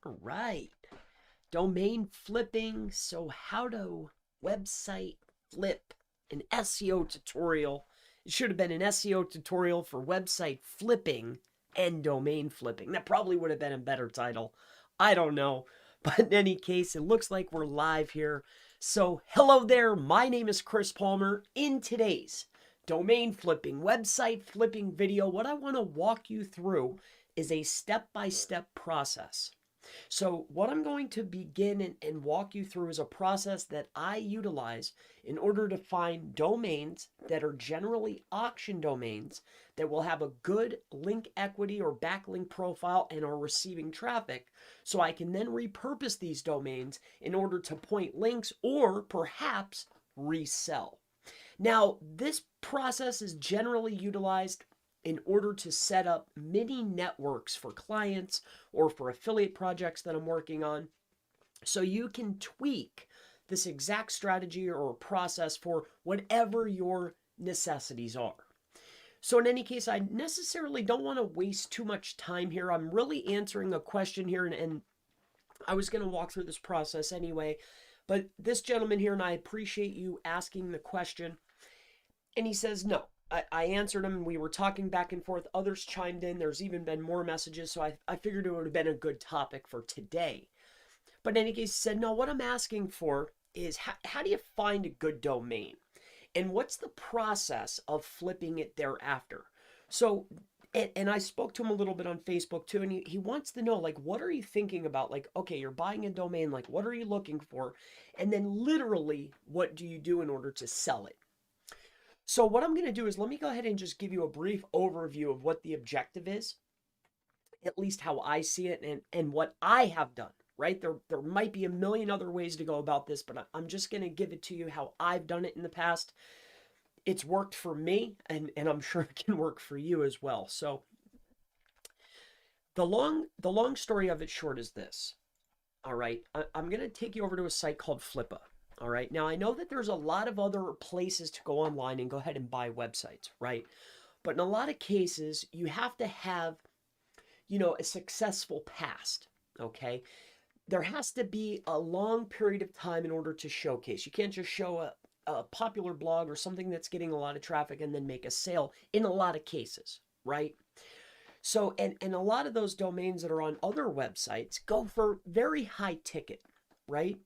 All right. Domain flipping. So, how to website flip an SEO tutorial. It should have been an SEO tutorial for website flipping and domain flipping. That probably would have been a better title. I don't know. But in any case, it looks like we're live here. So, hello there. My name is Chris Palmer. In today's domain flipping, website flipping video, what I want to walk you through is a step by step process. So what I'm going to begin and walk you through is a process that I utilize in order to find domains that are generally auction domains that will have a good link equity or backlink profile and are receiving traffic. So I can then repurpose these domains in order to point links or perhaps resell. Now, this process is generally utilized in order to set up mini networks for clients or for affiliate projects that I'm working on. So you can tweak this exact strategy or process for whatever your necessities are. So in any case, I necessarily don't want to waste too much time here. I'm really answering a question here, and I was going to walk through this process anyway. But this gentleman here, and I appreciate you asking the question, and he says no. I answered him. We were talking back and forth. Others chimed in. There's even been more messages. So I figured it would have been a good topic for today. But in any case, he said, no, what I'm asking for is how do you find a good domain? And what's the process of flipping it thereafter? So, and I spoke to him a little bit on Facebook too. And he wants to know, like, what are you thinking about? Like, okay, you're buying a domain. Like, what are you looking for? And then literally, what do you do in order to sell it? So what I'm going to do is let me go ahead and just give you a brief overview of what the objective is, at least how I see it and what I have done, right? There might be a million other ways to go about this, but I'm just going to give it to you how I've done it in the past. It's worked for me, and I'm sure it can work for you as well. So the long story of it short is this. All right, I'm going to take you over to a site called Flippa. All right. Now, I know that there's a lot of other places to go online and go ahead and buy websites, right? But in a lot of cases, you have to have, a successful past, okay? There has to be a long period of time in order to showcase. You can't just show a popular blog or something that's getting a lot of traffic and then make a sale in a lot of cases, right? So, and a lot of those domains that are on other websites go for very high ticket, right?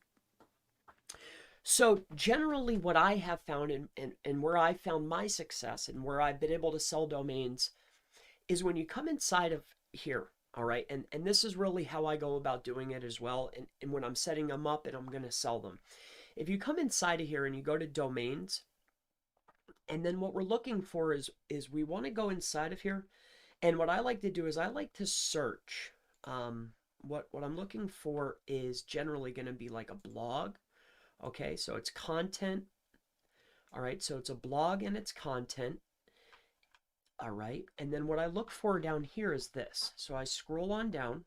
So generally what I have found and where I found my success and where I've been able to sell domains is when you come inside of here, all right? And this is really how I go about doing it as well. And when I'm setting them up and I'm going to sell them. If you come inside of here and you go to domains, and then what we're looking for is we want to go inside of here. And what I like to do is I like to search. What I'm looking for is generally going to be like a blog. Okay, so it's content. All right, so it's a blog and it's content. All right, and then what I look for down here is this. So I scroll on down.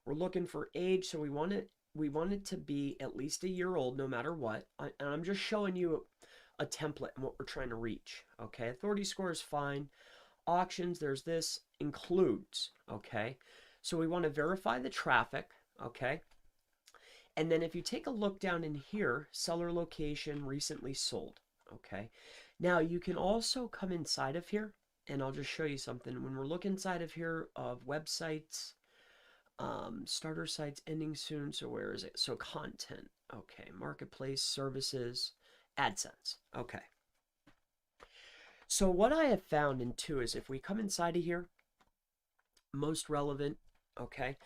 We're looking for age, so we want it to be at least a year old no matter what. And I'm just showing you a template and what we're trying to reach. Okay, authority score is fine. Auctions, there's this, includes. Okay, so we want to verify the traffic. Okay. And then if you take a look down in here, seller location, recently sold. Okay. Now you can also come inside of here and I'll just show you something. When we're looking inside of here of websites, starter sites ending soon. So where is it? So content. Okay. Marketplace, services, AdSense. Okay. So what I have found in two is if we come inside of here, most relevant. Okay.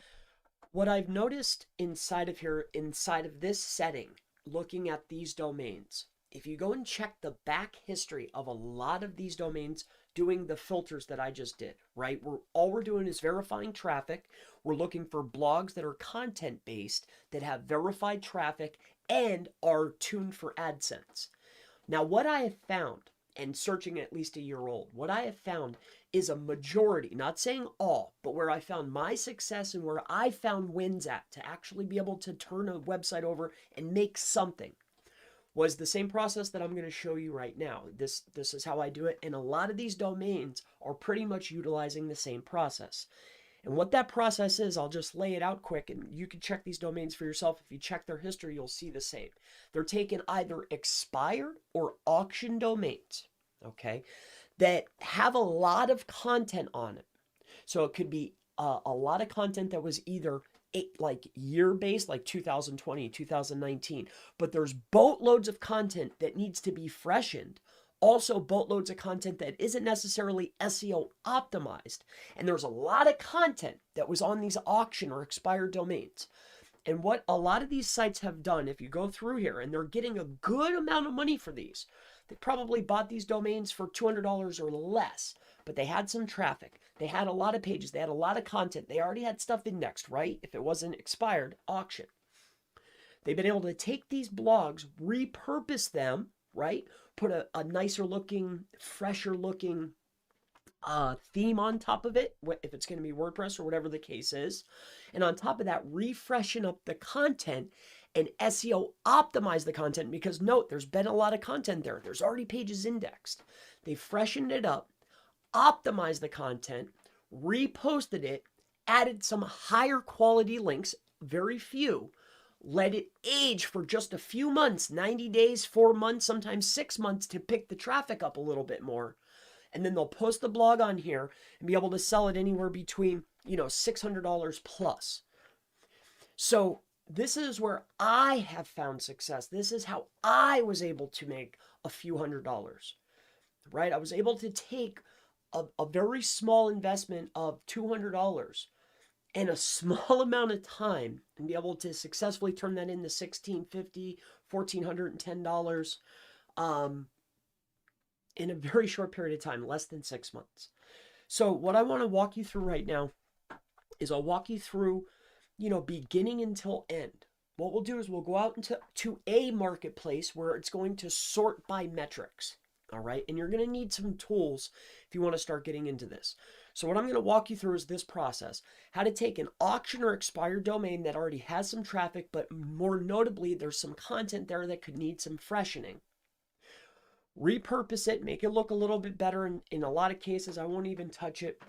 What I've noticed inside of here, inside of this setting, looking at these domains, if you go and check the back history of a lot of these domains doing the filters that I just did, right? All we're doing is verifying traffic. We're looking for blogs that are content-based, that have verified traffic, and are tuned for AdSense. Now, what I have found, and searching at least a year old, what I have found is a majority, not saying all, but where I found my success and where I found wins at to actually be able to turn a website over and make something was the same process that I'm going to show you right now. This is how I do it, and a lot of these domains are pretty much utilizing the same process. And what that process is, I'll just lay it out quick, and you can check these domains for yourself. If you check their history, you'll see the same. They're taking either expired or auction domains, okay, that have a lot of content on it. So it could be a lot of content that was either like year-based, like 2020, 2019, but there's boatloads of content that needs to be freshened. Also, boatloads of content that isn't necessarily SEO optimized. And there's a lot of content that was on these auction or expired domains. And what a lot of these sites have done, if you go through here, and they're getting a good amount of money for these, they probably bought these domains for $200 or less, but they had some traffic. They had a lot of pages. They had a lot of content. They already had stuff indexed, right? If it wasn't expired, auction. They've been able to take these blogs, repurpose them, right? Put a nicer looking, fresher looking theme on top of it, if it's going to be WordPress or whatever the case is. And on top of that, refreshen up the content and SEO optimize the content, because note, there's been a lot of content there. There's already pages indexed. They freshened it up, optimized the content, reposted it, added some higher quality links, very few, let it age for just a few months, 90 days, 4 months, sometimes 6 months, to pick the traffic up a little bit more. And then they'll post the blog on here and be able to sell it anywhere between, $600 plus. So this is where I have found success. This is how I was able to make a few $100s, right? I was able to take a very small investment of $200 and a small amount of time and be able to successfully turn that into $1,650, $1,410 in a very short period of time, less than 6 months. So what I want to walk you through right now is I'll walk you through, beginning until end. What we'll do is we'll go out into a marketplace where it's going to sort by metrics. All right. And you're going to need some tools if you want to start getting into this. So what I'm going to walk you through is this process: how to take an auction or expired domain that already has some traffic, but more notably, there's some content there that could need some freshening. Repurpose it, make it look a little bit better. In a lot of cases, I won't even touch it.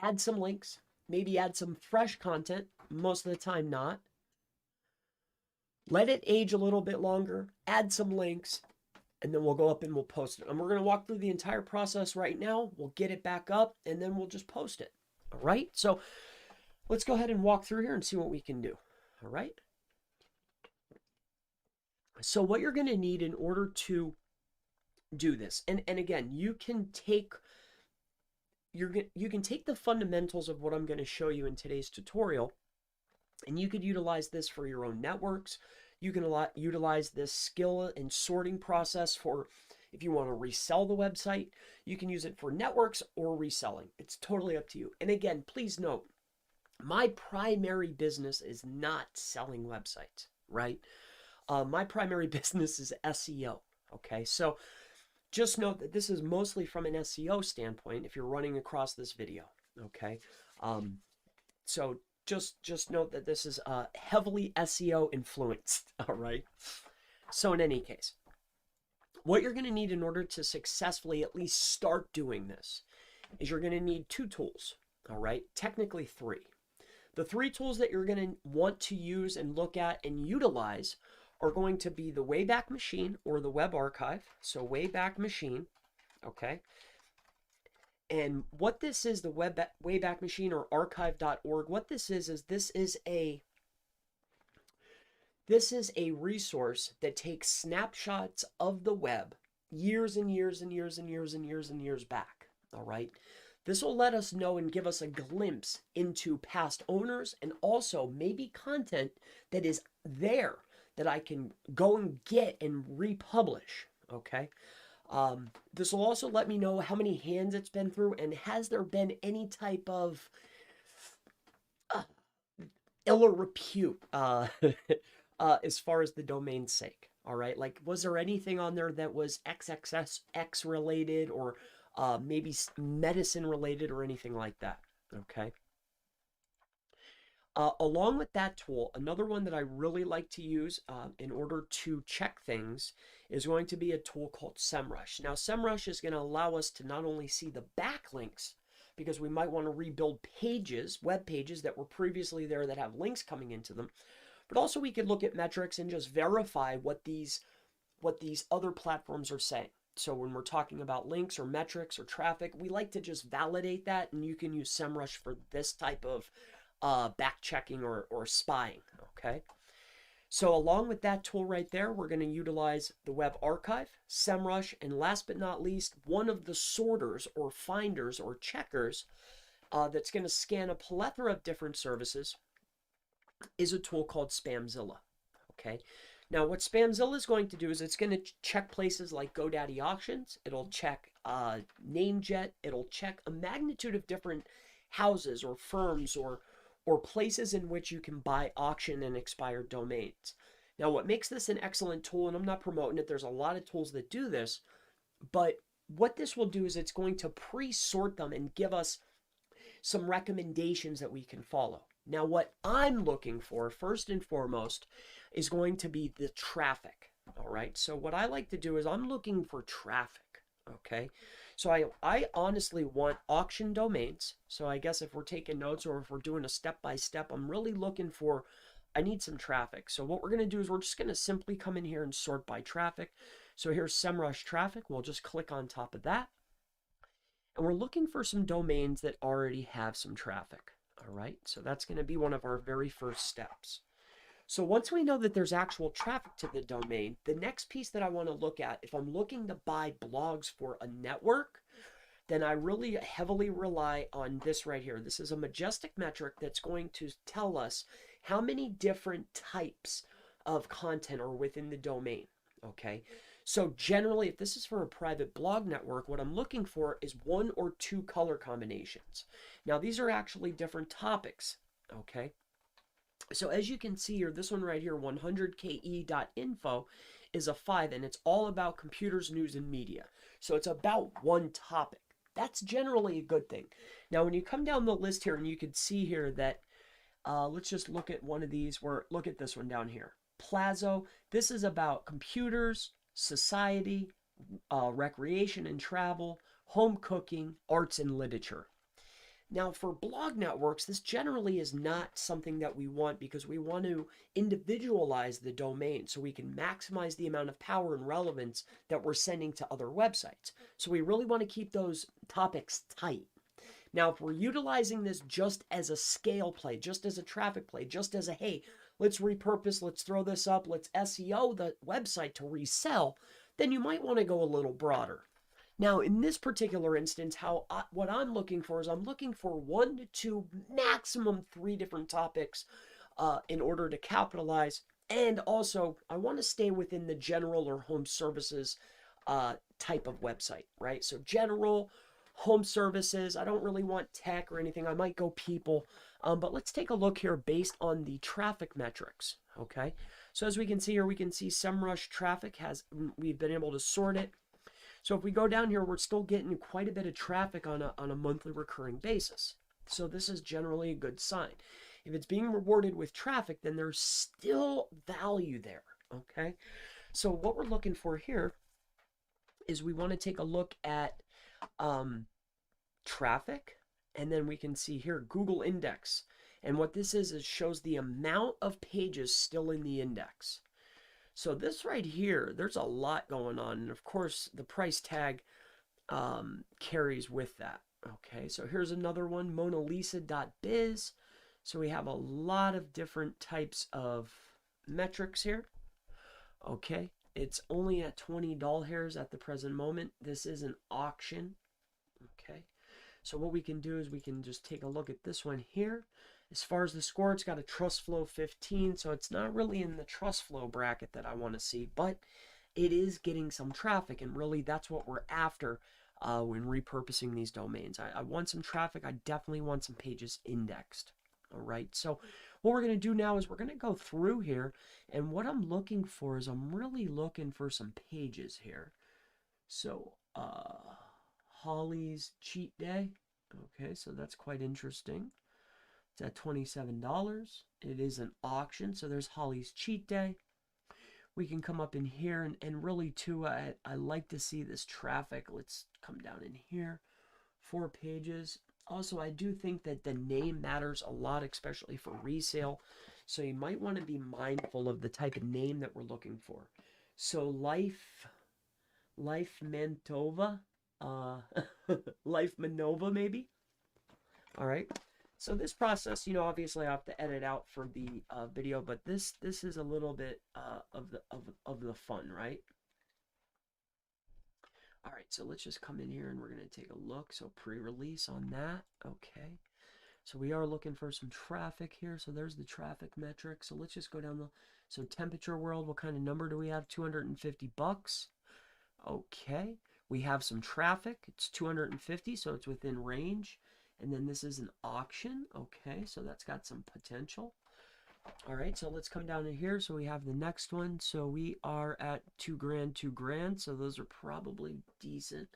Add some links, maybe add some fresh content. Most of the time, not. Let it age a little bit longer, add some links, and then we'll go up and we'll post it. And we're going to walk through the entire process right now. We'll get it back up, and then we'll just post it. All right? So let's go ahead and walk through here and see what we can do. All right? So what you're going to need in order to do this, and again, you can take the fundamentals of what I'm going to show you in today's tutorial, and you could utilize this for your own networks. You can utilize this skill and sorting process for if you want to resell the website. You can use it for networks or reselling. It's totally up to you. And again, please note, my primary business is not selling websites, right? My primary business is SEO, okay? So just note that this is mostly from an SEO standpoint if you're running across this video, okay? So just note that this is heavily SEO influenced, all right? So in any case, what you're going to need in order to successfully at least start doing this is you're going to need 2 tools, all right? Technically 3. The 3 tools that you're going to want to use and look at and utilize are going to be the Wayback Machine or the Web Archive. So Wayback Machine, okay? And what this is, the Wayback Machine or archive.org, what this is this is a resource that takes snapshots of the web years and years and years and years and years and years back, all right? This will let us know and give us a glimpse into past owners and also maybe content that is there that I can go and get and republish, okay? This will also let me know how many hands it's been through and has there been any type of ill repute as far as the domain's sake, all right? Like, was there anything on there that was XXX related or maybe medicine related or anything like that, okay? Along with that tool, another one that I really like to use in order to check things is going to be a tool called SEMrush. Now, SEMrush is going to allow us to not only see the backlinks, because we might want to rebuild pages, web pages that were previously there that have links coming into them. But also we could look at metrics and just verify what these other platforms are saying. So when we're talking about links or metrics or traffic, we like to just validate that, and you can use SEMrush for this type of back checking or spying, okay? So along with that tool right there, we're going to utilize the Web Archive, SEMrush, and last but not least, one of the sorters or finders or checkers that's going to scan a plethora of different services is a tool called Spamzilla, okay? Now, what Spamzilla is going to do is it's going to check places like GoDaddy Auctions. It'll check Namejet. It'll check a magnitude of different houses or firms or places in which you can buy auction and expired domains. Now, what makes this an excellent tool, and I'm not promoting it, there's a lot of tools that do this, but what this will do is it's going to pre-sort them and give us some recommendations that we can follow. Now, what I'm looking for, first and foremost, is going to be the traffic, all right? So what I like to do is I'm looking for traffic, okay? So I honestly want auction domains. So I guess if we're taking notes or if we're doing a step-by-step, I'm really looking for, I need some traffic. So what we're going to do is we're just going to simply come in here and sort by traffic. So here's SEMrush traffic. We'll just click on top of that. And we're looking for some domains that already have some traffic. All right, so that's going to be one of our very first steps. So once we know that there's actual traffic to the domain, the next piece that I want to look at, if I'm looking to buy blogs for a network, then I really heavily rely on this right here. This is a majestic metric that's going to tell us how many different types of content are within the domain, okay? So generally, if this is for a private blog network, what I'm looking for is 1 or 2 color combinations. Now, these are actually different topics, okay? So as you can see here, this one right here, 100ke.info, is a 5, and it's all about computers, news, and media. So it's about one topic. That's generally a good thing. Now, when you come down the list here, and you can see here that, let's just look at one of these, look at this one down here. Plazo, this is about computers, society, recreation and travel, home cooking, arts and literature. Now for blog networks, this generally is not something that we want because we want to individualize the domain so we can maximize the amount of power and relevance that we're sending to other websites. So we really want to keep those topics tight. Now, if we're utilizing this just as a scale play, just as a traffic play, just as a, hey, let's repurpose, let's throw this up, let's SEO the website to resell, then you might want to go a little broader. Now, in this particular instance, what I'm looking for is I'm looking for 1 to 2, maximum 3 different topics in order to capitalize. And also, I want to stay within the general or home services type of website, right? So general, home services, I don't really want tech or anything. I might go people. But let's take a look here based on the traffic metrics, okay? So as we can see here, we can see SEMrush traffic we've been able to sort it. So if we go down here, we're still getting quite a bit of traffic on a monthly recurring basis. So this is generally a good sign. If it's being rewarded with traffic, then there's still value there, okay? So what we're looking for here is we want to take a look at traffic, and then we can see here Google Index. And what this is shows the amount of pages still in the index. So this right here, there's a lot going on. And of course, the price tag carries with that. Okay, so here's another one, monalisa.biz. So we have a lot of different types of metrics here. Okay, it's only at $20 at the present moment. This is an auction. Okay, so what we can do is we can just take a look at this one here. As far as the score, it's got a trust flow 15, so it's not really in the trust flow bracket that I want to see, but it is getting some traffic, and really that's what we're after when repurposing these domains. I want some traffic. I definitely want some pages indexed. All right, so what we're going to do now is we're going to go through here, and what I'm looking for is I'm really looking for some pages here. So Holly's Cheat Day. Okay, so that's quite interesting. It's at $27. It is an auction, so there's Holly's Cheat Day. We can come up in here, and really too, I like to see this traffic. Let's come down in here. 4 pages. Also, I do think that the name matters a lot, especially for resale. So you might want to be mindful of the type of name that we're looking for. So Life Mantova, uh, Life Manova maybe. All right. So this process, obviously I have to edit out for the video, but this is a little bit of the fun, right? All right, so let's just come in here and we're going to take a look. So pre-release on that. Okay. So we are looking for some traffic here. So there's the traffic metric. So let's just go down so temperature world, what kind of number do we have? $250. Okay. We have some traffic. It's 250, so it's within range. And then this is an auction. Okay, so that's got some potential. All right, so let's come down to here. So we have the next one. So we are at $2,000, $2,000. So those are probably decent.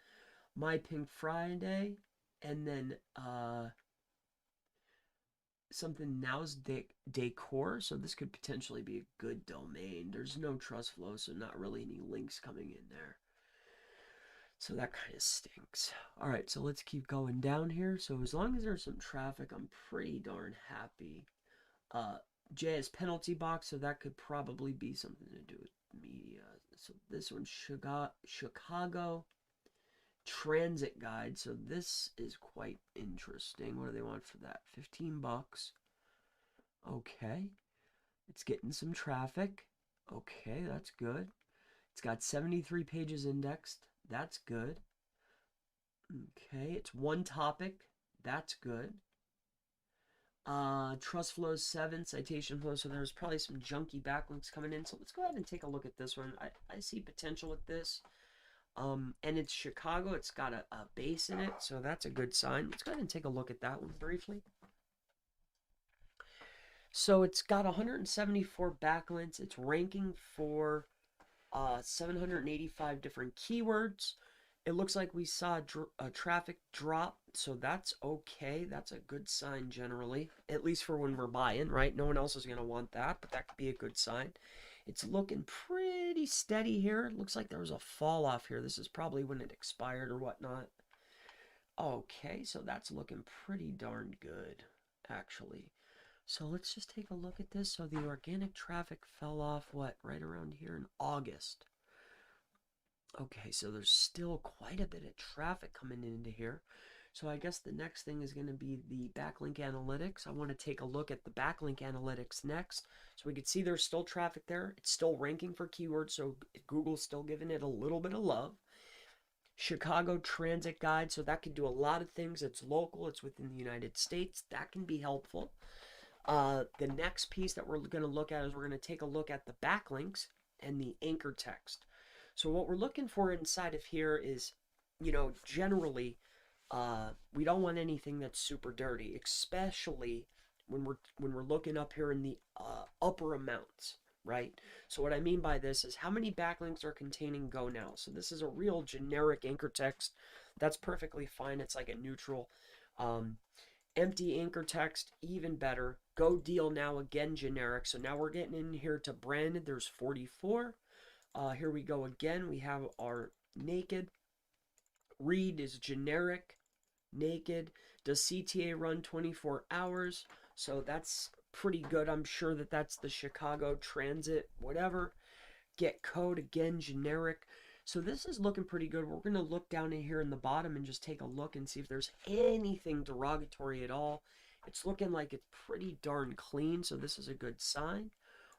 My Pink Friday, and then something Now's Decor. So this could potentially be a good domain. There's no trust flow, so not really any links coming in there. So that kind of stinks. All right, so let's keep going down here. So as long as there's some traffic, I'm pretty darn happy. JS penalty box, so that could probably be something to do with media. So this one's Chicago Transit Guide. So this is quite interesting. What do they want for that? $15. Okay. It's getting some traffic. Okay, that's good. It's got 73 pages indexed. That's good. Okay, it's one topic. That's good. Trust flows 7, citation flow. So there's probably some junky backlinks coming in. So let's go ahead and take a look at this one. I see potential with this. And it's Chicago. It's got a base in it. So that's a good sign. Let's go ahead and take a look at that one briefly. So it's got 174 backlinks. It's ranking for 785 different keywords. It looks like we saw a traffic drop, so that's okay. That's a good sign generally, at least for when we're buying, right? No one else is going to want that, but that could be a good sign. It's looking pretty steady here. It looks like there was a fall off here. This is probably when it expired or whatnot. Okay, so that's looking pretty darn good, actually. So let's just take a look at this. So the organic traffic fell off, right around here in August. Okay, so there's still quite a bit of traffic coming into here. So I guess the next thing is going to be the Backlink Analytics. I want to take a look at the Backlink Analytics next. So we can see there's still traffic there. It's still ranking for keywords, so Google's still giving it a little bit of love. Chicago Transit Guide, so that can do a lot of things. It's local, it's within the United States. That can be helpful. The next piece that we're going to look at is we're going to take a look at the backlinks and the anchor text. So what we're looking for inside of here is, generally, we don't want anything that's super dirty, especially when we're looking up here in the upper amounts, right? So what I mean by this is how many backlinks are containing Go Now. So this is a real generic anchor text. That's perfectly fine. It's like a neutral. Empty anchor text, even better. Go Deal Now, again generic. So now we're getting in here to branded. There's 44. Here we go again. We have our naked. Read is generic. Naked. Does CTA run 24 hours? So that's pretty good. I'm sure that that's the Chicago Transit, whatever. Get code, again generic. So this is looking pretty good. We're going to look down in here in the bottom and just take a look and see if there's anything derogatory at all. It's looking like it's pretty darn clean, so this is a good sign.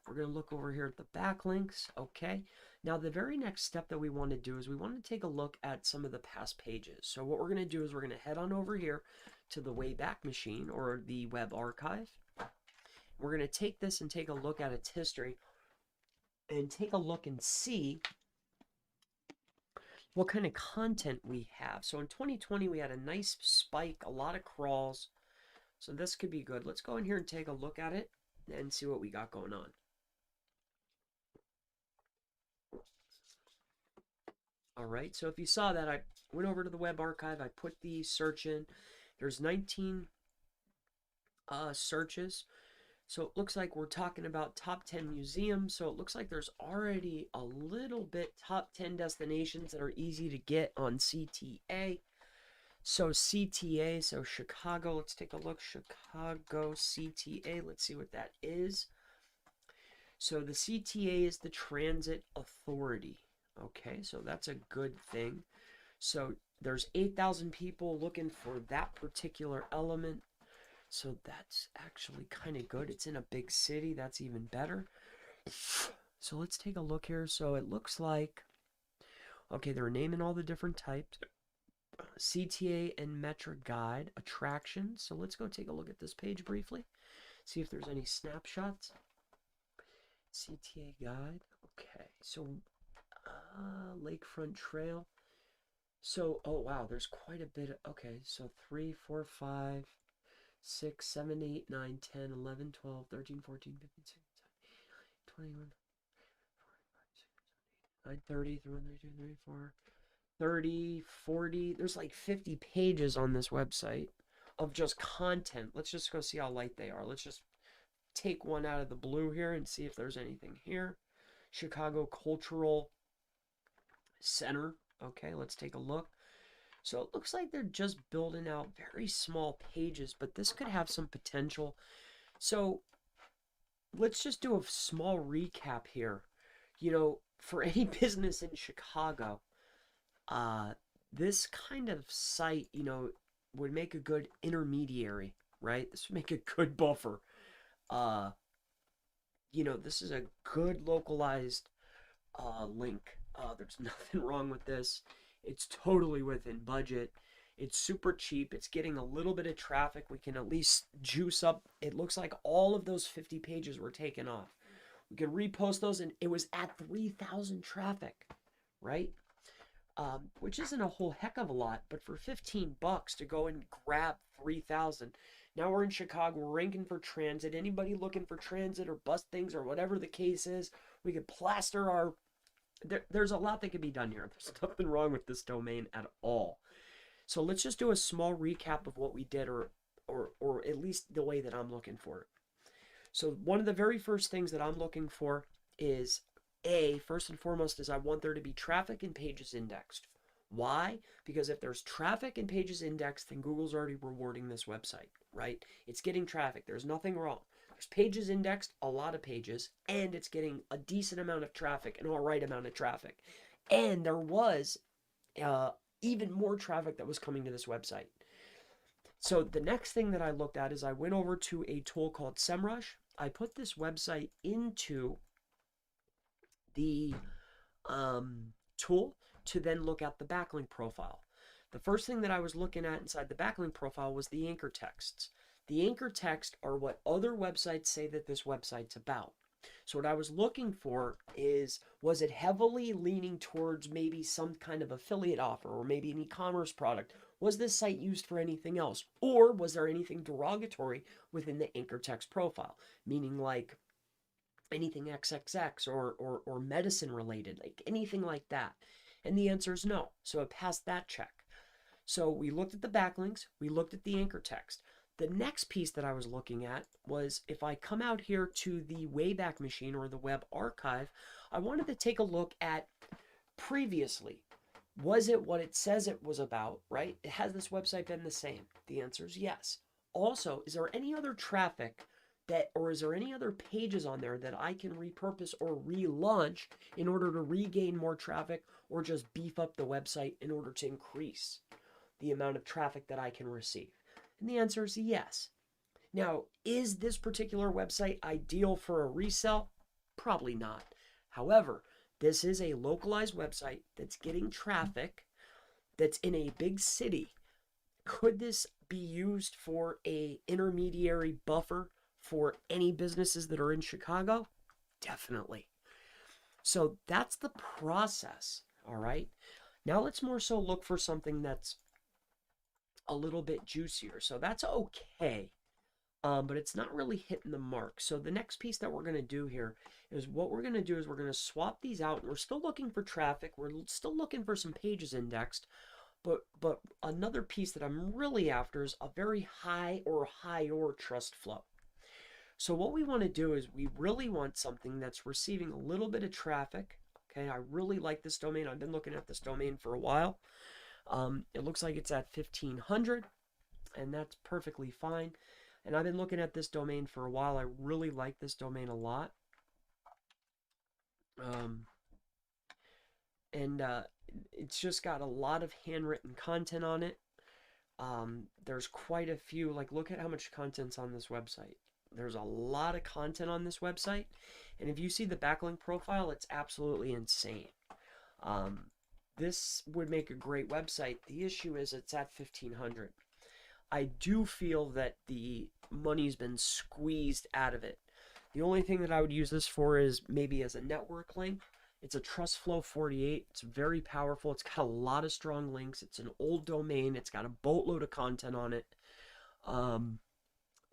We're going to look over here at the backlinks. Okay. Now the very next step that we want to do is we want to take a look at some of the past pages. So what we're going to do is we're going to head on over here to the Wayback Machine or the web archive. We're going to take this and take a look at its history and take a look and see what kind of content we have. So in 2020, we had a nice spike, a lot of crawls. So this could be good. Let's go in here and take a look at it and see what we got going on. All right, so if you saw that, I went over to the web archive. I put the search in. There's 19 searches. So it looks like we're talking about top 10 museums. So it looks like there's already a little bit top 10 destinations that are easy to get on CTA. So CTA, so Chicago, let's take a look. Chicago CTA, let's see what that is. So the CTA is the Transit Authority. Okay, so that's a good thing. So there's 8,000 people looking for that particular element. So that's actually kind of good. It's in a big city. That's even better. So let's take a look here. So it looks like, okay, they're naming all the different types. CTA and metric guide, attractions. So let's go take a look at this page briefly. See if there's any snapshots. CTA guide. Okay, so Lakefront Trail. So, oh wow, there's quite a bit. Okay, so 3, 4, 5, 6, 7, 8, 9, 10, 11, 12, 13, 14, 15, 16, 17, 21, 9, 30, 31, 32, 34, 30, 40. There's like 50 pages on this website of just content. Let's just go see how light they are. Let's just take one out of the blue here and see if there's anything here. Chicago Cultural Center. Okay, let's take a look. So it looks like they're just building out very small pages, but this could have some potential. So let's just do a small recap here. You know, for any business in Chicago, this kind of site, you know, would make a good intermediary, right? This would make a good buffer. You know, this is a good localized link. There's nothing wrong with this. It's totally within budget. It's super cheap. It's getting a little bit of traffic. We can at least juice up. It looks like all of those 50 pages were taken off. We could repost those, and it was at 3,000 traffic, right? Which isn't a whole heck of a lot, but for 15 bucks to go and grab 3,000. Now we're in Chicago, we're ranking for transit. Anybody looking for transit or bus things or whatever the case is, we could plaster our... There's a lot that could be done here. There's nothing wrong with this domain at all. So let's just do a small recap of what we did, or at least the way that I'm looking for it. So one of the very first things that I'm looking for is, first and foremost, is I want there to be traffic and pages indexed. Why? Because if there's traffic and pages indexed, then Google's already rewarding this website, right? It's getting traffic. There's nothing wrong. There's pages indexed, a lot of pages, and it's getting a decent amount of traffic, an all right amount of traffic. And there was even more traffic that was coming to this website. So the next thing that I looked at is I went over to a tool called SEMrush. I put this website into the tool to then look at the backlink profile. The first thing that I was looking at inside the backlink profile was the anchor texts. The anchor text are what other websites say that this website's about. So what I was looking for is, was it heavily leaning towards maybe some kind of affiliate offer or maybe an e-commerce product? Was this site used for anything else? Or was there anything derogatory within the anchor text profile? Meaning like anything XXX or medicine related, like anything like that. And the answer is no. So it passed that check. So we looked at the backlinks, we looked at the anchor text. The next piece that I was looking at was, if I come out here to the Wayback machine or the web archive, I wanted to take a look at previously. Was it what it says it was about, right? Has this website been the same? The answer is yes. Also, is there any other traffic or is there any other pages on there that I can repurpose or relaunch in order to regain more traffic, or just beef up the website in order to increase the amount of traffic that I can receive? And the answer is yes. Now, is this particular website ideal for a resell? Probably not. However, this is a localized website that's getting traffic, that's in a big city. Could this be used for an intermediary buffer for any businesses that are in Chicago? Definitely. So that's the process, all right? Now let's more so look for something that's a little bit juicier. So that's okay, but it's not really hitting the mark. So the next piece that we're going to do here is, what we're going to do is we're going to swap these out. We're still looking for traffic. We're still looking for some pages indexed, but another piece that I'm really after is a very high or higher trust flow. So what we want to do is, we really want something that's receiving a little bit of traffic. Okay, I really like this domain. I've been looking at this domain for a while. It looks like it's at 1500, and that's perfectly fine. And I've been looking at this domain for a while. I really like this domain a lot. And it's just got a lot of handwritten content on it. There's quite a few, like, look at how much content's on this website. There's a lot of content on this website. And if you see the backlink profile, it's absolutely insane. This would make a great website. The issue is it's at 1500. I do feel that the money's been squeezed out of it. The only thing that I would use this for is maybe as a network link. It's a TrustFlow 48. It's very powerful. It's got a lot of strong links. It's an old domain. It's got a boatload of content on it.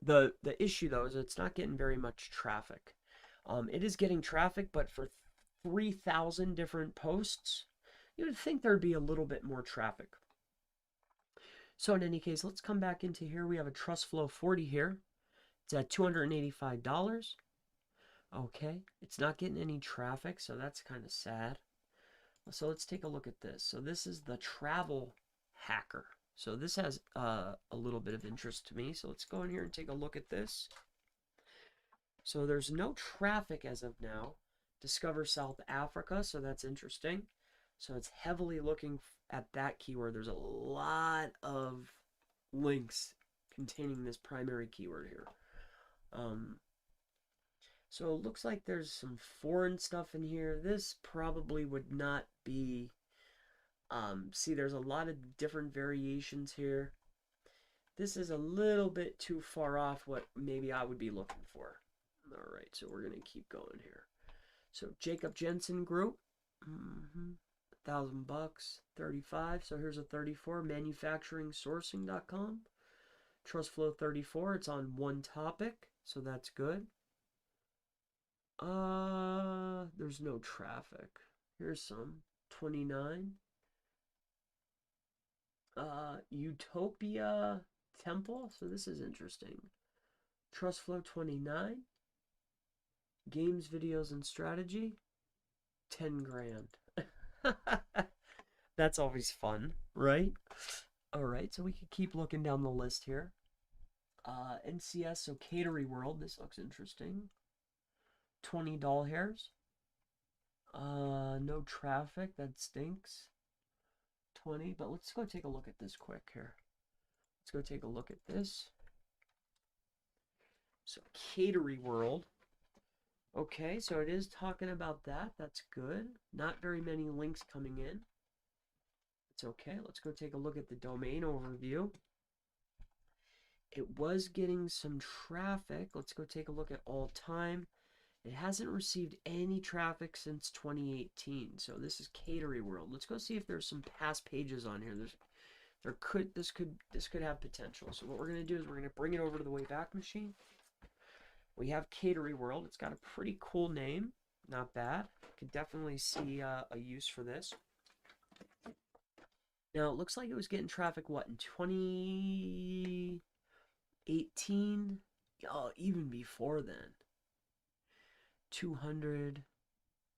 The issue though is it's not getting very much traffic. It is getting traffic, but for 3,000 different posts, you would think there'd be a little bit more traffic. So in any case, let's come back into here. We have a TrustFlow 40 here. It's at $285. Okay, it's not getting any traffic, so that's kind of sad. So let's take a look at this. So this is the travel hacker. So this has a little bit of interest to me. So let's go in here and take a look at this. So there's no traffic as of now. Discover South Africa, so that's interesting. So it's heavily looking at that keyword. There's a lot of links containing this primary keyword here. So it looks like there's some foreign stuff in here. This probably would not be, see, there's a lot of different variations here. This is a little bit too far off what maybe I would be looking for. All right, so we're going to keep going here. So Jacob Jensen Group, $1,000, 35. So here's a 34, manufacturingsourcing.com. TrustFlow 34, it's on one topic, so that's good. There's no traffic. Here's some. 29. Utopia Temple. So this is interesting. TrustFlow 29. Games, videos, and strategy. 10 grand. That's always fun, right? Alright, so we can keep looking down the list here. NCS, so Catery World. This looks interesting. 20 doll hairs. No traffic. That stinks. 20, but let's go take a look at this quick here. Let's go take a look at this. So Catery World. Okay, so it is talking about that. That's good. Not very many links coming in. It's okay. Let's go take a look at the domain overview. It was getting some traffic. Let's go take a look at all time. It hasn't received any traffic since 2018. So this is Catery World. Let's go see if there's some past pages on here. This could have potential. So what we're going to do is we're going to bring it over to the Wayback machine. We have Catery World. It's got a pretty cool name. Not bad. Could definitely see a use for this. Now, it looks like it was getting traffic, what, in 2018? Oh, even before then. 200,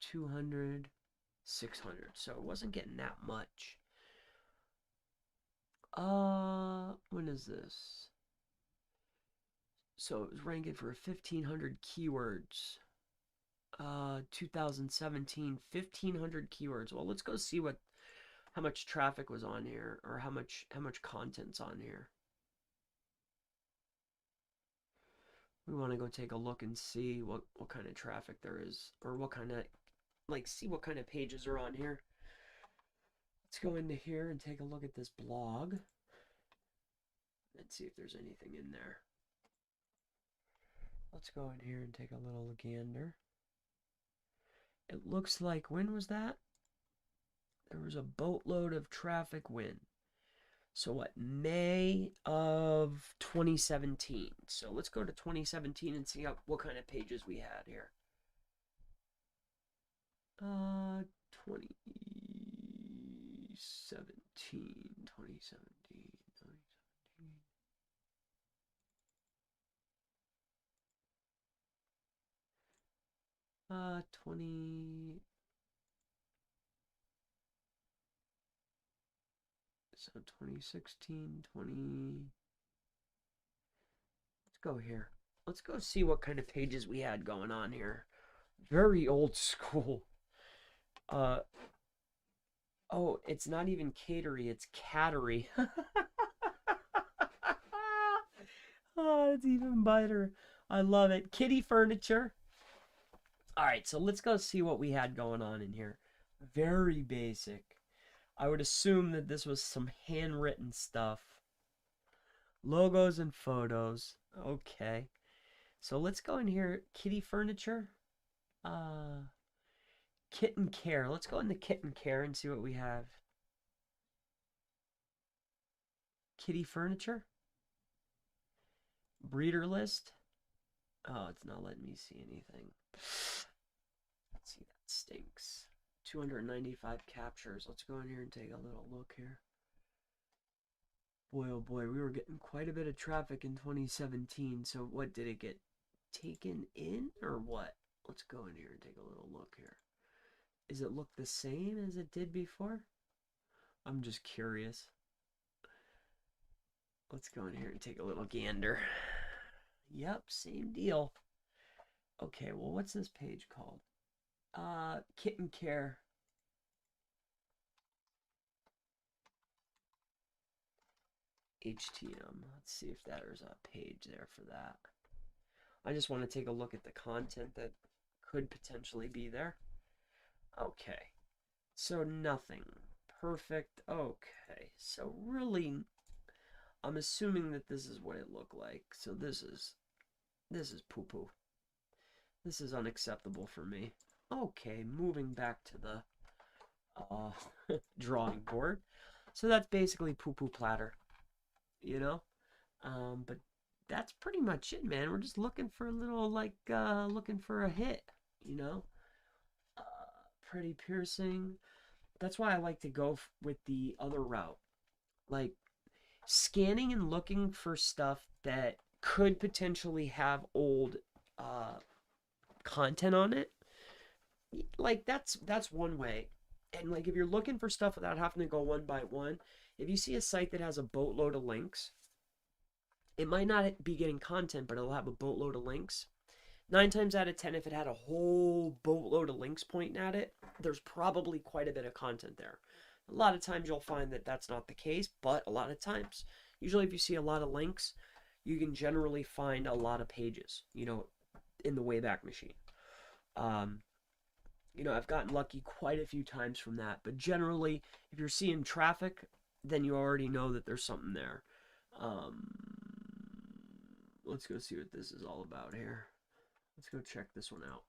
200, 600. So it wasn't getting that much. When is this? So it was ranking for 1,500 keywords. 2017, 1,500 keywords. Well, let's go see how much traffic was on here, or how much content's on here. We want to go take a look and see what kind of traffic there is, or what kind of, like, see what kind of pages are on here. Let's go into here and take a look at this blog and see if there's anything in there. Let's go in here and take a little gander. It looks like, when was that? There was a boatload of traffic when? So what, May of 2017. So let's go to 2017 and see what kind of pages we had here. 2017. 20. So 2016, 20. Let's go here. Let's go see what kind of pages we had going on here. Very old school. Oh, it's not even catery, it's cattery. Oh, it's even better. I love it. Kitty furniture. All right, so let's go see what we had going on in here. Very basic. I would assume that this was some handwritten stuff. Logos and photos. Okay. So let's go in here. Kitty furniture. Kitten care. Let's go into kitten care and see what we have. Kitty furniture. Breeder list. Oh, it's not letting me see anything. Let's see, that stinks. 295 captures. Let's go in here and take a little look here. Boy, oh boy, we were getting quite a bit of traffic in 2017. So what, did it get taken in or what? Let's go in here and take a little look here. Does it look the same as it did before? I'm just curious. Let's go in here and take a little gander. Yep, same deal. Okay, well, what's this page called? Kitten care. HTM. Let's see if there's a page there for that. I just want to take a look at the content that could potentially be there. Okay, so nothing. Perfect. Okay, so really, I'm assuming that this is what it looked like. So this is poo-poo. This is unacceptable for me. Okay, moving back to the drawing board. So that's basically poo-poo platter, you know? But that's pretty much it, man. We're just looking for a little, like, looking for a hit, you know? Pretty piercing. That's why I like to go with the other route. Like, scanning and looking for stuff that could potentially have old content on it. Like, that's one way. And, like, if you're looking for stuff without having to go one by one, if you see a site that has a boatload of links, it might not be getting content, but it'll have a boatload of links. 9 times out of 10, if it had a whole boatload of links pointing at it, there's probably quite a bit of content there. A lot of times you'll find that that's not the case, but a lot of times, usually if you see a lot of links, you can generally find a lot of pages, you know, in the Wayback Machine. You know, I've gotten lucky quite a few times from that, but generally, if you're seeing traffic, then you already know that there's something there. Let's go see what this is all about here. Let's go check this one out.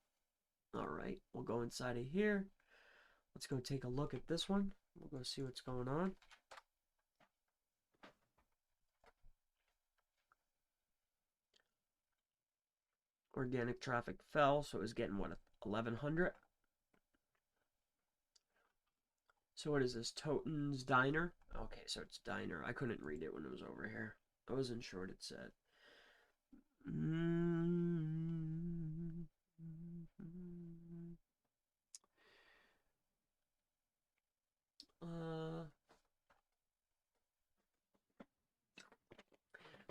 All right, we'll go inside of here. Let's go take a look at this one. We'll go see what's going on. Organic traffic fell, so it was getting, what, 1,100? So what is this? Toten's Diner? Okay, so it's Diner. I couldn't read it when it was over here. I wasn't sure what it said.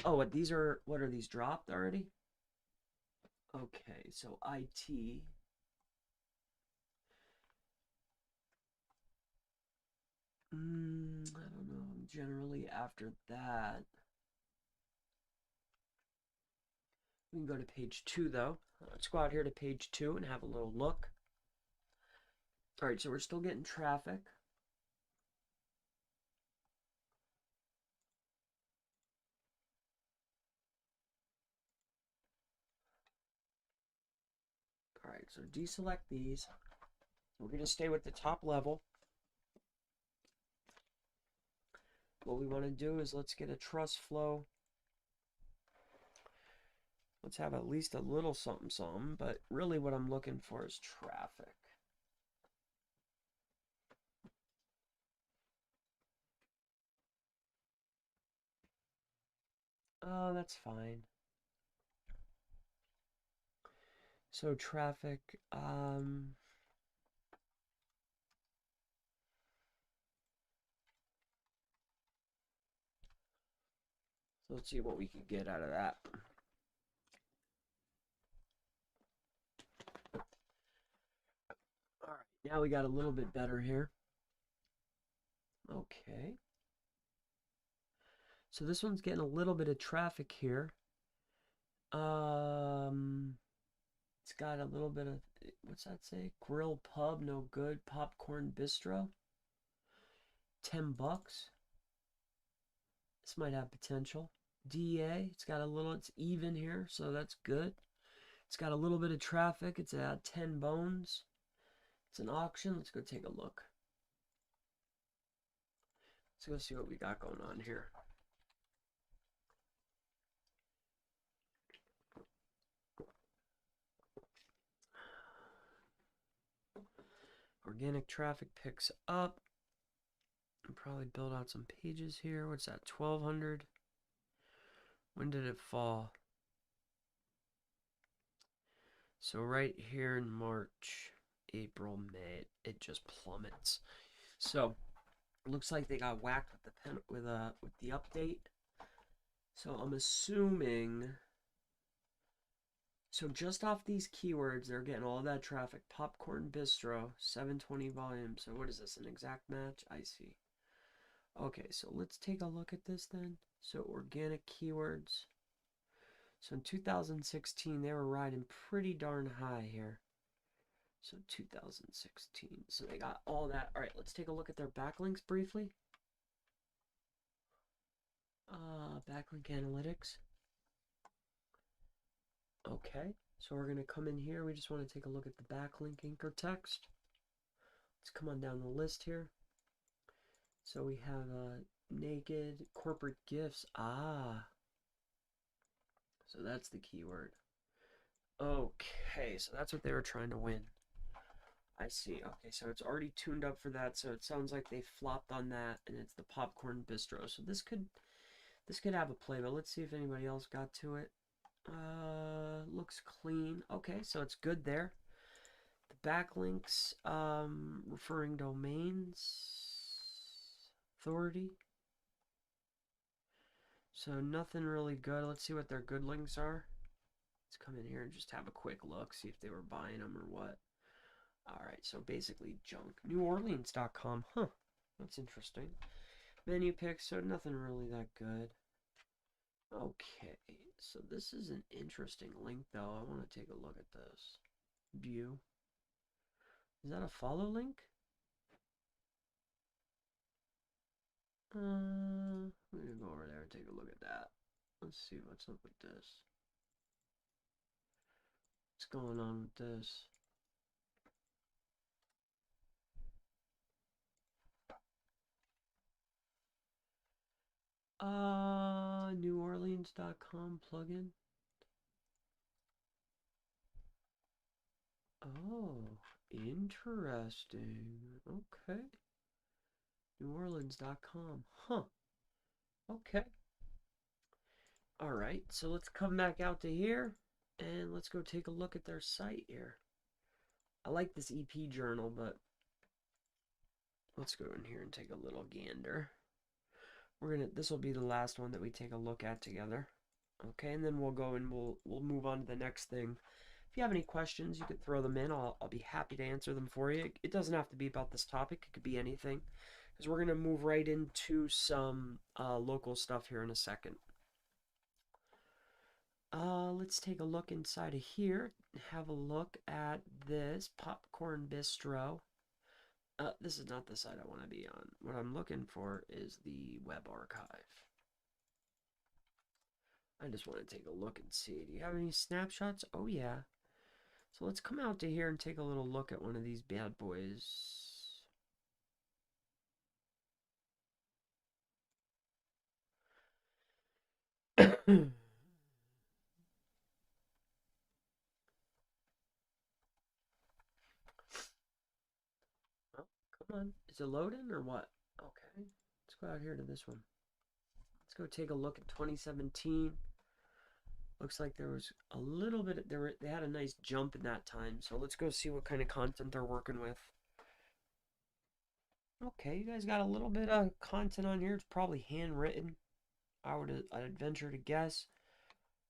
Oh, what are these dropped already? Okay, so IT. I don't know. Generally after that, we can go to page 2 though. Let's go out here to page 2 and have a little look. All right, so we're still getting traffic. All right, so deselect these. We're going to stay with the top level. What we want to do is let's get a trust flow. Let's have at least a little something, but really what I'm looking for is traffic. Oh, that's fine. So traffic, let's see what we can get out of that. All right, now we got a little bit better here. Okay. So this one's getting a little bit of traffic here. It's got a little bit of, what's that say? Grill pub, no good. Popcorn bistro, $10. This might have potential. DA, it's got a little, it's even here, so that's good. It's got a little bit of traffic. It's at 10 bones. It's an auction. Let's go take a look. Let's go see what we got going on here. Organic traffic picks up. I'll probably build out some pages here. What's that? 1,200. When did it fall? So right here in March, April, May, it just plummets. So it looks like they got whacked with the pen with the update. So I'm assuming. So just off these keywords, they're getting all that traffic. Popcorn bistro, 720 volume. So what is this? An exact match? I see. Okay, so let's take a look at this then. So organic keywords. So in 2016, they were riding pretty darn high here. So 2016. So they got all that. All right, let's take a look at their backlinks briefly. Backlink Analytics. Okay, so we're going to come in here. We just want to take a look at the backlink anchor text. Let's come on down the list here. So we have naked corporate gifts. So that's the keyword. Okay, so that's what they were trying to win. I see. Okay, so it's already tuned up for that. So it sounds like they flopped on that, and it's the popcorn bistro. So this could have a play, but let's see if anybody else got to it. Looks clean. Okay, so it's good there. The backlinks, referring domains, authority. So nothing really good. Let's see what their good links are. Let's come in here and just have a quick look, see if they were buying them or what. Alright, so basically junk. NewOrleans.com, huh, that's interesting. Menu picks, so nothing really that good. Okay, so this is an interesting link though. I want to take a look at this. View. Is that a follow link? I'm gonna go over there and take a look at that. Let's see what's up with this. What's going on with this? NewOrleans.com plugin. Oh, interesting. Okay. NewOrleans.com. Huh. Okay. Alright, so let's come back out to here and let's go take a look at their site here. I like this EP journal, but let's go in here and take a little gander. This will be the last one that we take a look at together. Okay, and then we'll go and we'll move on to the next thing. If you have any questions, you could throw them in. I'll be happy to answer them for you. It doesn't have to be about this topic. It could be anything. Because we're going to move right into some local stuff here in a second. Let's take a look inside of here. Have a look at this Popcorn Bistro. This is not the site I want to be on. What I'm looking for is the web archive. I just want to take a look and see. Do you have any snapshots? Oh, yeah. So let's come out to here and take a little look at one of these bad boys. Oh, come on. Is it loading or what? Okay. Let's go out here to this one. Let's go take a look at 2017. Looks like there was a little bit, they had a nice jump in that time. So let's go see what kind of content they're working with. Okay, you guys got a little bit of content on here. It's probably handwritten. I'd venture to guess.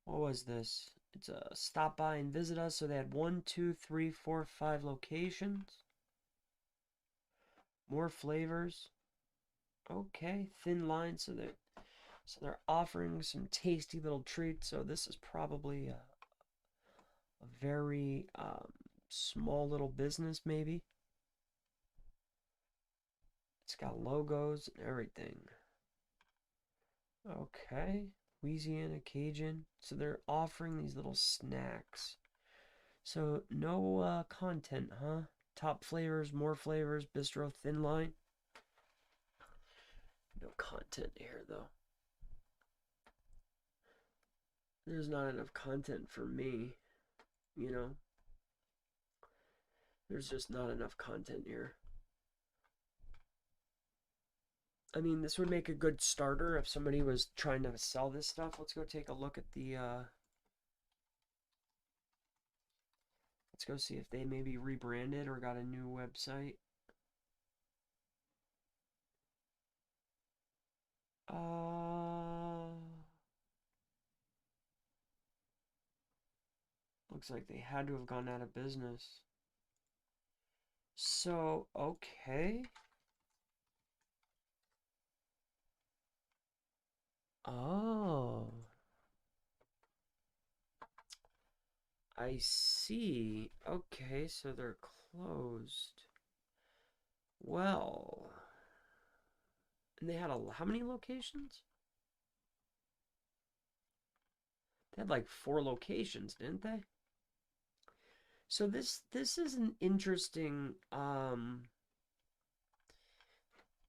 What was this? It's a stop by and visit us. So they had 1, 2, 3, 4, 5 locations. More flavors. Okay, thin line. So they're offering some tasty little treats. So this is probably a very small little business, maybe. It's got logos and everything. Okay, Louisiana Cajun. So they're offering these little snacks. So no content, huh? Top flavors, more flavors, bistro, thin line. No content here, though. There's not enough content for me, you know? There's just not enough content here. I mean, this would make a good starter if somebody was trying to sell this stuff. Let's go take a look at the, let's go see if they maybe rebranded or got a new website. Looks like they had to have gone out of business. So, okay. Oh. I see. Okay, so they're closed. Well. And they had how many locations? They had like 4 locations, didn't they? So this is an interesting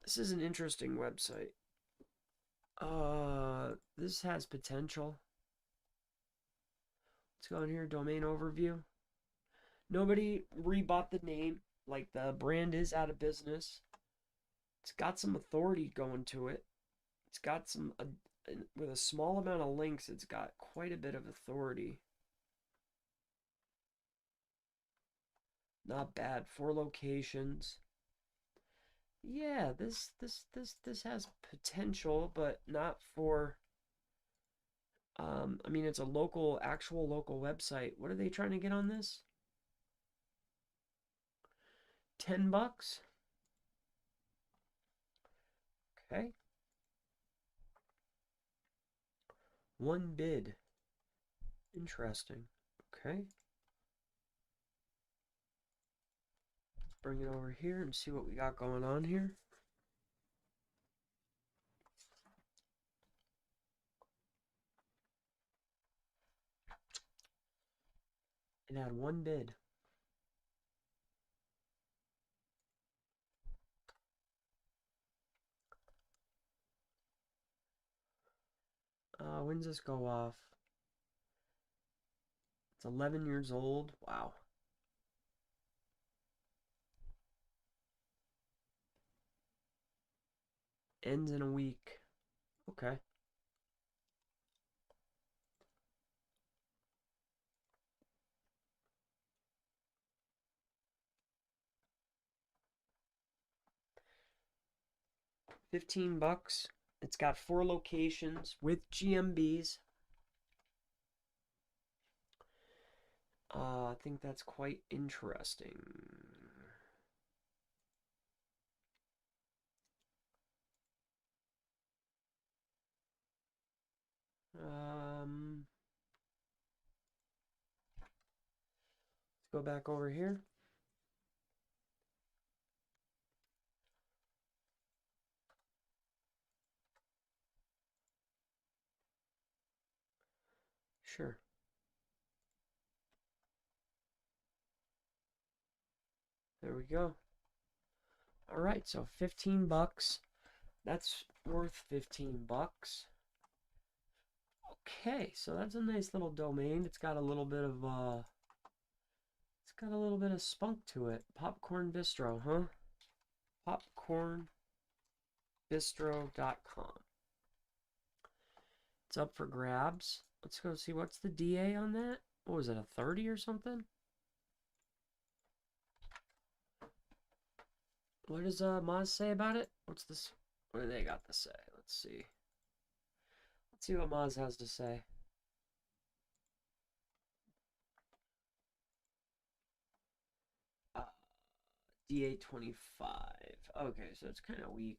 this is an interesting website. This has potential. Let's go in here, domain overview. Nobody rebought the name, like the brand is out of business. It's got some authority going to it. It's got some with a small amount of links, it's got quite a bit of authority. Not bad. 4 locations. Yeah, this has potential, but not for I mean it's a actual local website. What are they trying to get on this? $10? Okay. 1 bid. Interesting. Okay. Let's bring it over here and see what we got going on here. It had 1 bid. When's this go off? It's 11 years old. Wow. Ends in a week. Okay. $15. It's got 4 locations with GMBs. I think that's quite interesting. Let's go back over here. Sure. There we go. All right, so $15. That's worth $15. Okay, so that's a nice little domain. It's got a little bit of spunk to it. Popcorn Bistro, huh? Popcornbistro.com. It's up for grabs. Let's go see what's the DA on that. What was it, a 30 or something? What does Moz say about it? What's this? What do they got to say? Let's see. Let's see what Maz has to say. D825. Okay, so it's kind of weak.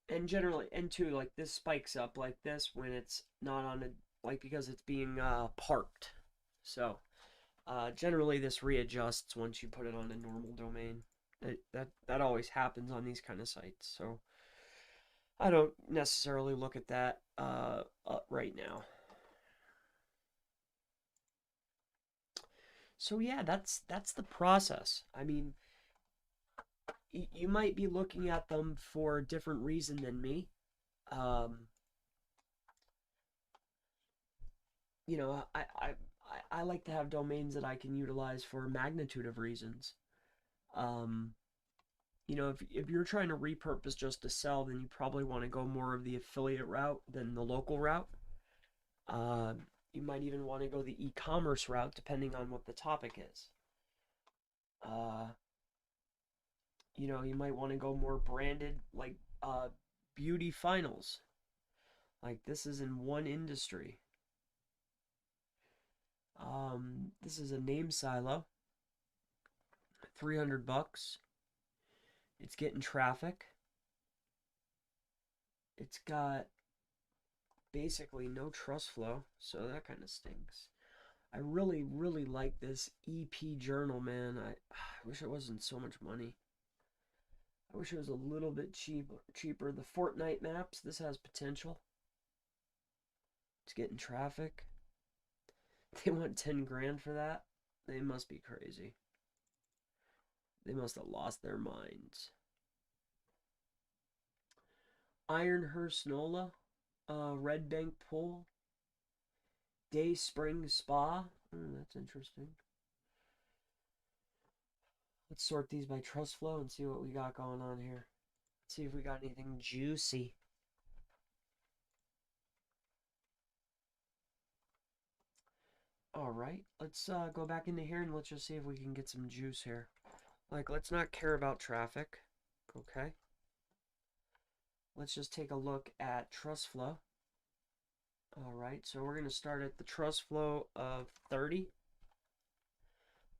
And generally, and two, like this spikes up like this when it's not on a, like because it's being parked. So generally this readjusts once you put it on a normal domain. That always happens on these kind of sites. So I don't necessarily look at that right now. So yeah, that's the process. I mean, you might be looking at them for a different reason than me. Um, you know, I like to have domains that I can utilize for a magnitude of reasons. Um, you know, if you're trying to repurpose just to sell, then you probably want to go more of the affiliate route than the local route. You might even want to go the e-commerce route depending on what the topic is. Uh, you know, you might want to go more branded, like beauty finals. Like this is in one industry. This is a name silo. $300. It's getting traffic. It's got basically no trust flow, so that kind of stinks. I really, really like this EP journal, man. I wish it wasn't so much money. I wish it was a little bit cheaper. The Fortnite maps, this has potential. It's getting traffic. They want 10 grand for that? They must be crazy. They must have lost their minds. Ironhurst Nola, Red Bank Pool, Day Spring Spa. That's interesting. Let's sort these by trust flow and see what we got going on here. Let's see if we got anything juicy. All right, let's go back into here and let's just see if we can get some juice here. Like, let's not care about traffic. Okay. Let's just take a look at trust flow. All right, so we're going to start at the trust flow of 30.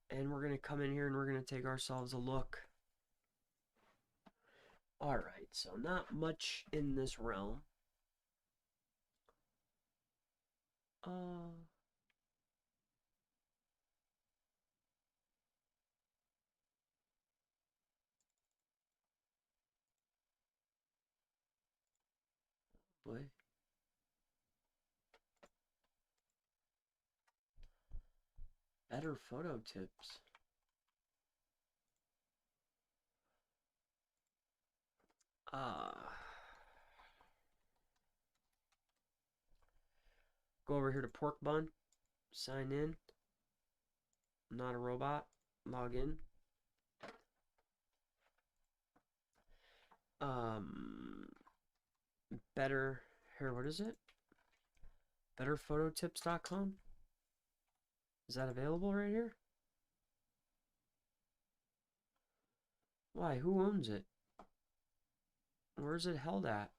And we're going to come in here and we're going to take ourselves a look. All right, so not much in this realm. Boy. Better photo tips. Go over here to pork bun, sign in. I'm not a robot. Log in. Better here. What is it? Betterphototips.com. Is that available right here? Why? Who owns it? Where is it held at?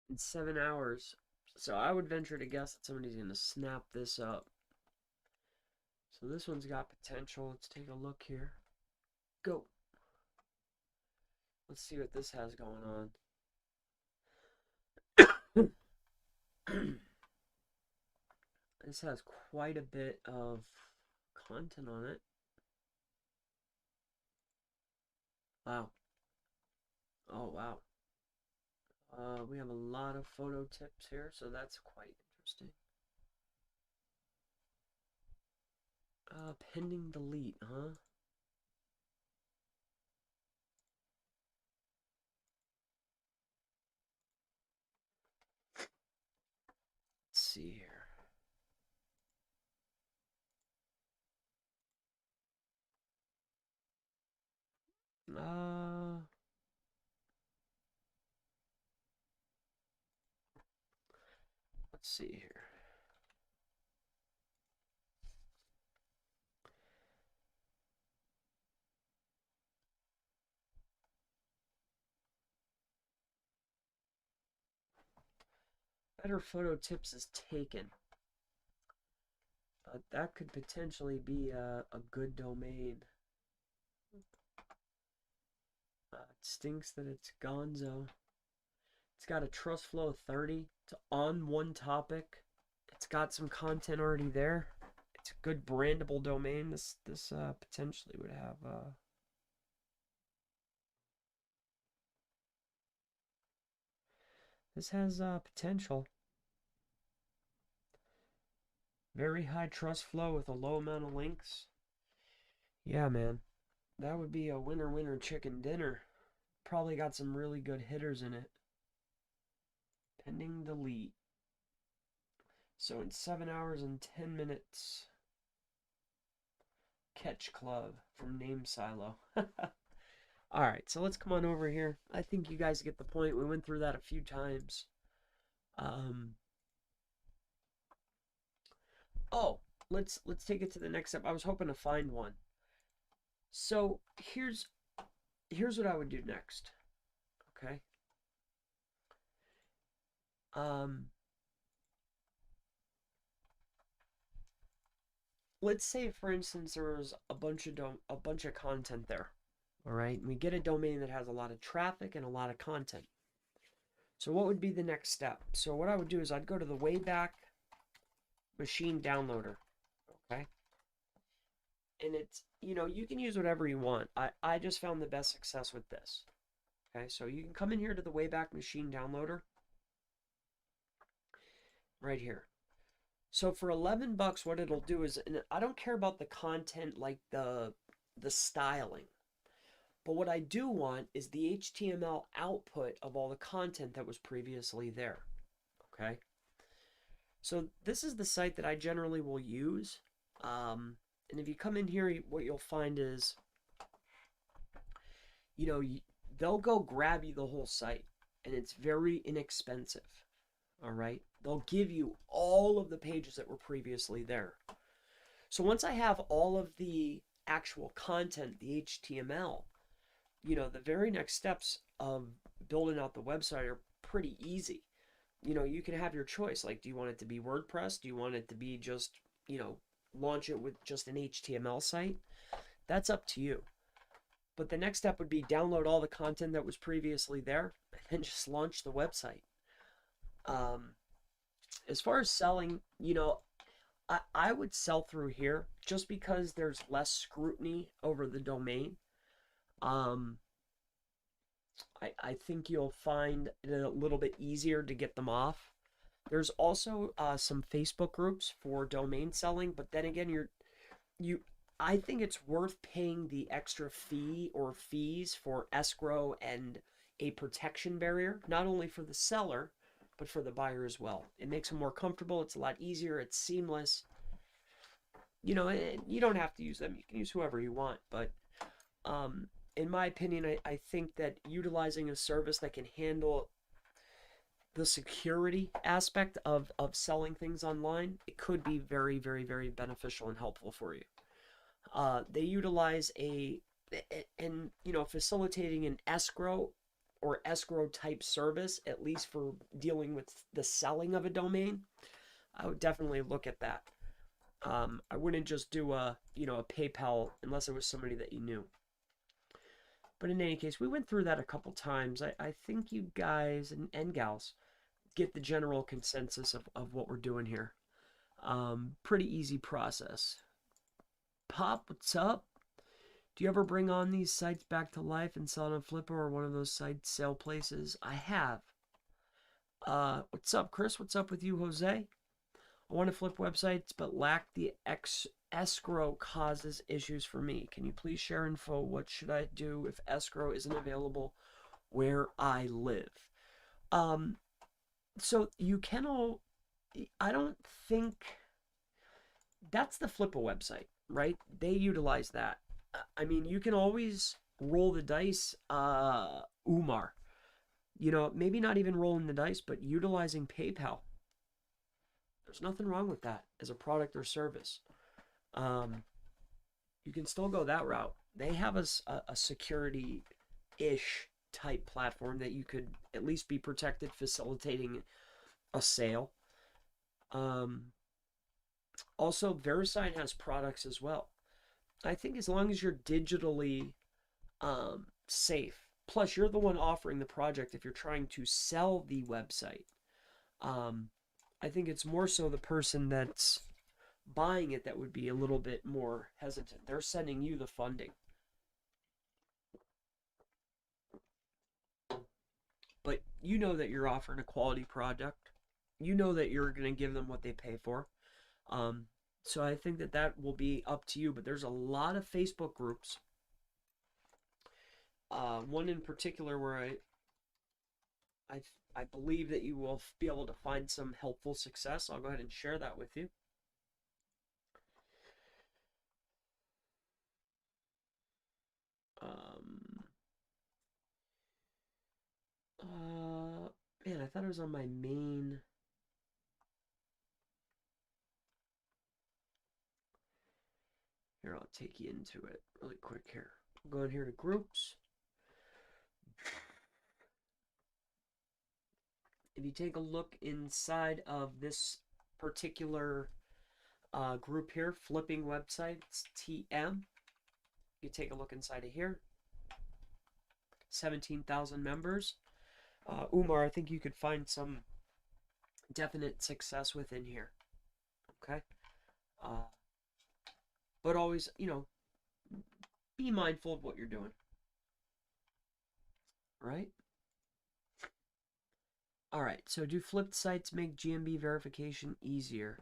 In 7 hours. So I would venture to guess that somebody's going to snap this up. So this one's got potential. Let's take a look here. Go. Let's see what this has going on. This has quite a bit of content on it. Wow. Oh, wow. We have a lot of photo tips here, so that's quite interesting. Pending delete, huh? Let's see here. Better Photo Tips is taken. But that could potentially be a good domain. It stinks that it's gonzo. It's got a trust flow of 30. It's on one topic. It's got some content already there. It's a good brandable domain. This potentially would have this has potential. Very high trust flow with a low amount of links. Yeah, man. That would be a winner chicken dinner. Probably got some really good hitters in it. Pending delete. So in 7 hours and 10 minutes. Catch Club from Name Silo. Alright, so let's come on over here. I think you guys get the point. We went through that a few times. Oh, let's take it to the next step. I was hoping to find one. So here's what I would do next. Okay. Let's say, for instance, there was a bunch of content there. All right, and we get a domain that has a lot of traffic and a lot of content. So what would be the next step? So what I would do is I'd go to the Wayback machine downloader. Okay. And it's, you can use whatever you want. I just found the best success with this. Okay, so you can come in here to the Wayback machine downloader. Right here. So for $11, what it'll do is, and I don't care about the content, like the styling. But what I do want is the HTML output of all the content that was previously there. Okay. So this is the site that I generally will use. And if you come in here, what you'll find is, they'll go grab you the whole site, and it's very inexpensive. All right. They'll give you all of the pages that were previously there. So once I have all of the actual content, the HTML, the very next steps of building out the website are pretty easy. You can have your choice. Like, do you want it to be WordPress? Do you want it to be just, launch it with just an HTML site? That's up to you. But the next step would be download all the content that was previously there and just launch the website. As far as selling, I would sell through here just because there's less scrutiny over the domain. I think you'll find it a little bit easier to get them off. There's also some Facebook groups for domain selling, but then again, I think it's worth paying the extra fee or fees for escrow and a protection barrier, not only for the seller, but for the buyer as well. It makes them more comfortable. It's a lot easier. It's seamless. You don't have to use them. You can use whoever you want. But in my opinion, I think that utilizing a service that can handle the security aspect of selling things online, it could be very, very, very beneficial and helpful for you. They utilize facilitating an escrow or escrow type service, at least for dealing with the selling of a domain. I would definitely look at that. I wouldn't just do a PayPal unless it was somebody that you knew. But in any case, we went through that a couple times. I think you guys and gals get the general consensus of what we're doing here. Pretty easy process. Pop, what's up? Do you ever bring on these sites back to life and sell it on Flipper or one of those site sale places? I have. What's up, Chris? What's up with you, Jose? I want to flip websites, but lack the escrow causes issues for me. Can you please share info? What should I do if escrow isn't available where I live? So you can I don't think that's the Flipper website, right? They utilize that. I mean, you can always roll the dice, Umar. You know, maybe not even rolling the dice, but utilizing PayPal. There's nothing wrong with that as a product or service. You can still go that route. They have a security-ish type platform that you could at least be protected, facilitating a sale. Also, VeriSign has products as well. I think as long as you're digitally safe, plus you're the one offering the project if you're trying to sell the website. I think it's more so the person that's buying it that would be a little bit more hesitant. They're sending you the funding. But you know that you're offering a quality product. You know that you're going to give them what they pay for. So I think that that will be up to you. But there's a lot of Facebook groups. One in particular where I believe that you will be able to find some helpful success. I'll go ahead and share that with you. Man, I thought it was on my main. Here, I'll take you into it really quick here. I'm going here to groups. If you take a look inside of this particular group here, Flipping Websites TM, you take a look inside of here. 17,000 members. Umar, I think you could find some definite success within here. Okay? But always, you know, be mindful of what you're doing. Right? All right, so do flipped sites make GMB verification easier?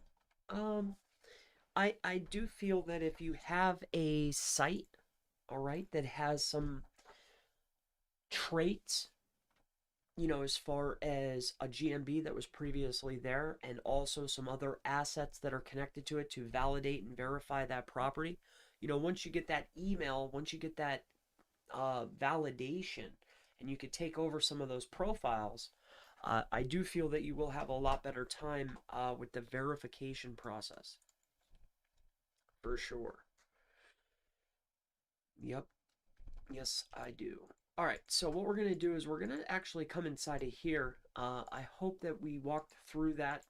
I do feel that if you have a site, all right, that has some traits, you know, as far as a GMB that was previously there, and also some other assets that are connected to it to validate and verify that property, you know, once you get that email, once you get that validation, and you could take over some of those profiles, I do feel that you will have a lot better time with the verification process. For sure. Yep. Yes, I do. All right, so what we're going to do is we're going to actually come inside of here. I hope that we walked through that.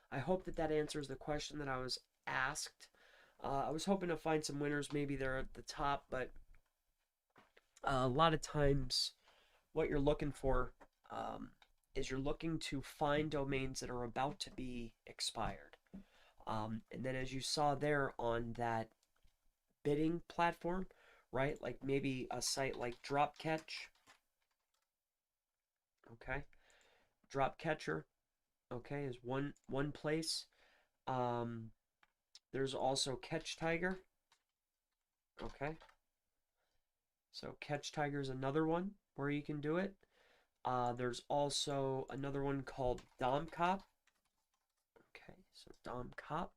I hope that that answers the question that I was asked. I was hoping to find some winners maybe there at the top, but a lot of times what you're looking for is you're looking to find domains that are about to be expired. And then as you saw there on that bidding platform, right? Like maybe a site like Dropcatch. Okay. Dropcatcher, okay, is one place. There's also Catch Tiger. Okay. So Catch Tiger is another one where you can do it. There's also another one called Domcop. Okay, so Domcop.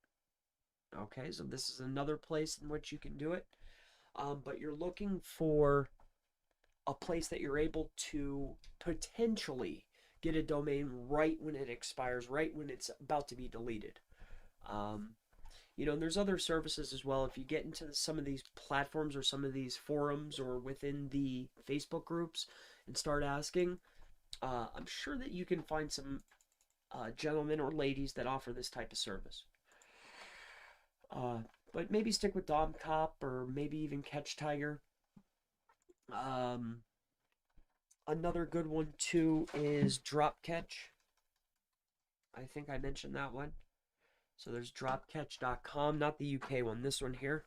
Okay, so this is another place in which you can do it. But you're looking for a place that you're able to potentially get a domain right when it expires, right when it's about to be deleted. You know, and there's other services as well. If you get into some of these platforms or some of these forums or within the Facebook groups and start asking, I'm sure that you can find some gentlemen or ladies that offer this type of service. But maybe stick with Domcop or maybe even Catch Tiger. Another good one too is Dropcatch. I think I mentioned that one. So there's dropcatch.com, not the UK one, this one here.